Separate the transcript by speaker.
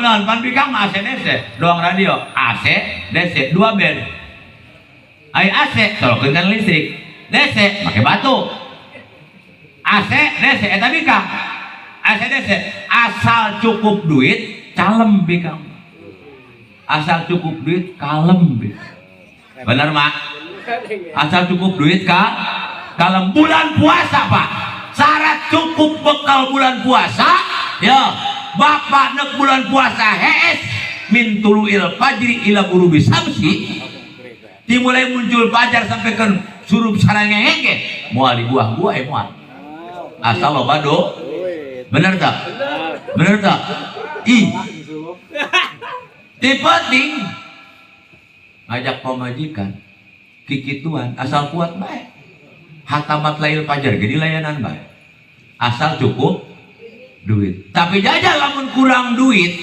Speaker 1: Nah, pan bikang AC DC, doang radio, AC, DC, dua band. Ai AC, tolongkan listrik, DC, pakai batu. AC, DC, eta bikang. AC, DC, asal cukup duit, calem bikang. Asal cukup duit, kalem bikang. Benar mak? Asal cukup duit kalem. Bulan puasa pak. Syarat cukup bekal bulan puasa, ya. Bapak nek bulan puasa hees min tuluil fajri ila ghurubi samsi, dimulai muncul fajar sampai ke surup sarangenge moal di buah moal asal lo bado. Bener tak? Bener tak? Tipe ting ngajak pemajikan kikituan asal kuat baik hatamat lail fajar jadi layanan baik asal cukup duit. Tapi jajal lamun kurang duit